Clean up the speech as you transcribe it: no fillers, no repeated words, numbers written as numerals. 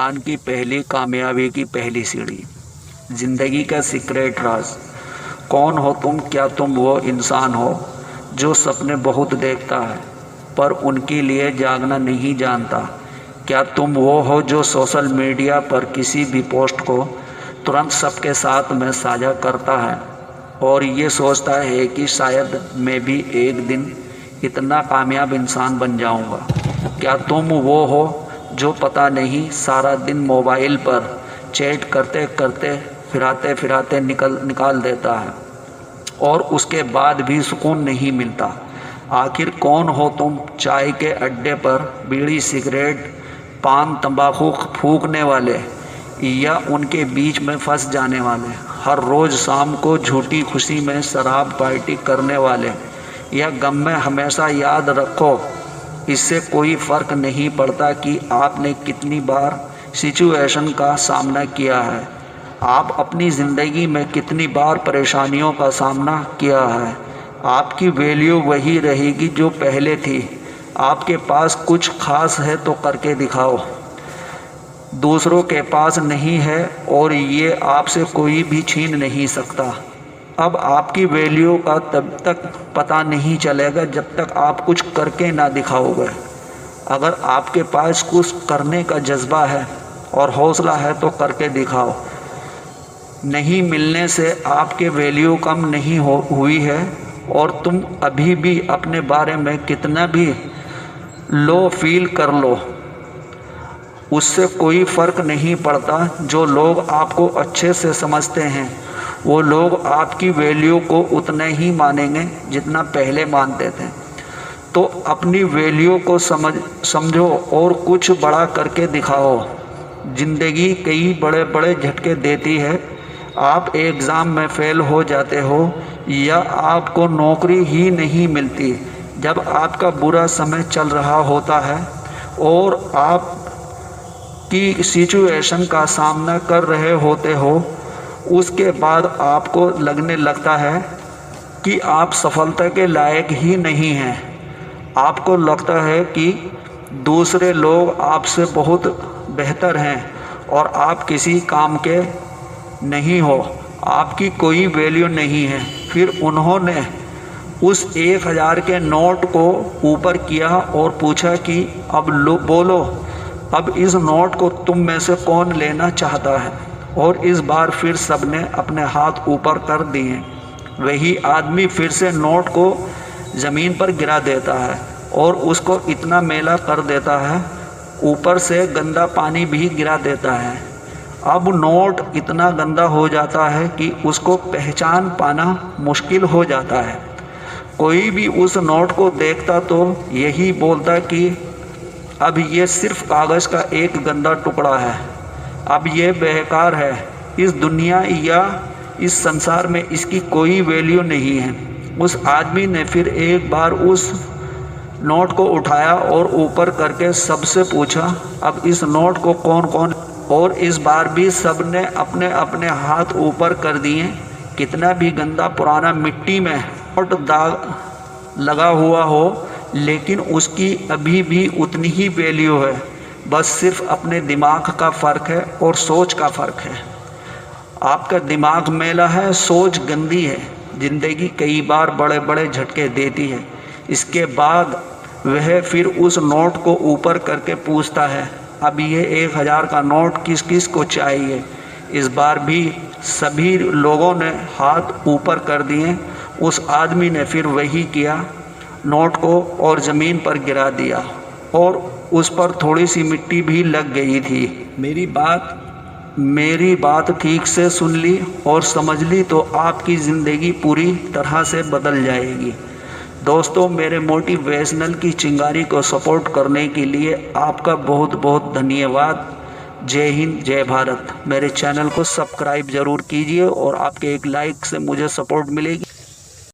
इंसान की पहली कामयाबी की पहली सीढ़ी। ज़िंदगी का सीक्रेट राज। कौन हो तुम? क्या तुम वो इंसान हो जो सपने बहुत देखता है पर उनके लिए जागना नहीं जानता? क्या तुम वो हो जो सोशल मीडिया पर किसी भी पोस्ट को तुरंत सबके साथ में साझा करता है और ये सोचता है कि शायद मैं भी एक दिन इतना कामयाब इंसान बन जाऊंगा? क्या तुम वो हो जो पता नहीं सारा दिन मोबाइल पर चैट करते करते फिराते फिराते निकाल देता है और उसके बाद भी सुकून नहीं मिलता? आखिर कौन हो तुम? चाय के अड्डे पर बीड़ी सिगरेट पान तंबाकू फूकने वाले या उनके बीच में फंस जाने वाले? हर रोज़ शाम को झूठी खुशी में शराब पार्टी करने वाले या गम में? हमेशा याद रखो, इससे कोई फ़र्क नहीं पड़ता कि आपने कितनी बार सिचुएशन का सामना किया है, आप अपनी ज़िंदगी में कितनी बार परेशानियों का सामना किया है। आपकी वैल्यू वही रहेगी जो पहले थी। आपके पास कुछ खास है तो करके दिखाओ, दूसरों के पास नहीं है और ये आपसे कोई भी छीन नहीं सकता। अब आपकी वैल्यू का तब तक पता नहीं चलेगा जब तक आप कुछ करके ना दिखाओगे। अगर आपके पास कुछ करने का जज्बा है और हौसला है तो करके दिखाओ। नहीं मिलने से आपके वैल्यू कम नहीं हुई है और तुम अभी भी अपने बारे में कितना भी लो फील कर लो, उससे कोई फ़र्क नहीं पड़ता। जो लोग आपको अच्छे से समझते हैं वो लोग आपकी वैल्यू को उतना ही मानेंगे जितना पहले मानते थे। तो अपनी वैल्यू को समझो और कुछ बड़ा करके दिखाओ। ज़िंदगी कई बड़े बड़े झटके देती है। आप एग्ज़ाम में फ़ेल हो जाते हो या आपको नौकरी ही नहीं मिलती जब आपका बुरा समय चल रहा होता है और आप की सिचुएशन का सामना कर रहे होते हो, उसके बाद आपको लगने लगता है कि आप सफलता के लायक ही नहीं हैं। आपको लगता है कि दूसरे लोग आपसे बहुत बेहतर हैं और आप किसी काम के नहीं हो, आपकी कोई वैल्यू नहीं है। फिर उन्होंने उस 1000 के नोट को ऊपर किया और पूछा कि अब बोलो, अब इस नोट को तुम में से कौन लेना चाहता है? और इस बार फिर सबने अपने हाथ ऊपर कर दिए। वही आदमी फिर से नोट को ज़मीन पर गिरा देता है और उसको इतना मैला कर देता है, ऊपर से गंदा पानी भी गिरा देता है। अब नोट इतना गंदा हो जाता है कि उसको पहचान पाना मुश्किल हो जाता है। कोई भी उस नोट को देखता तो यही बोलता कि अब ये सिर्फ कागज़ का एक गंदा टुकड़ा है, अब ये बेकार है, इस दुनिया या इस संसार में इसकी कोई वैल्यू नहीं है। उस आदमी ने फिर एक बार उस नोट को उठाया और ऊपर करके सबसे पूछा, अब इस नोट को कौन कौन? और इस बार भी सब ने अपने अपने हाथ ऊपर कर दिए। कितना भी गंदा पुराना मिट्टी में नोट दाग लगा हुआ हो, लेकिन उसकी अभी भी उतनी ही वैल्यू है। बस सिर्फ अपने दिमाग का फ़र्क है और सोच का फ़र्क है। आपका दिमाग मैला है, सोच गंदी है। ज़िंदगी कई बार बड़े बड़े झटके देती है। इसके बाद वह फिर उस नोट को ऊपर करके पूछता है, अब ये 1000 का नोट किस किस को चाहिए? इस बार भी सभी लोगों ने हाथ ऊपर कर दिए। उस आदमी ने फिर वही किया, नोट को और ज़मीन पर गिरा दिया और उस पर थोड़ी सी मिट्टी भी लग गई थी। मेरी बात ठीक से सुन ली और समझ ली तो आपकी ज़िंदगी पूरी तरह से बदल जाएगी। दोस्तों, मेरे मोटिवेशनल की चिंगारी को सपोर्ट करने के लिए आपका बहुत बहुत धन्यवाद। जय हिंद, जय भारत। मेरे चैनल को सब्सक्राइब ज़रूर कीजिए और आपके एक लाइक से मुझे सपोर्ट मिलेगी।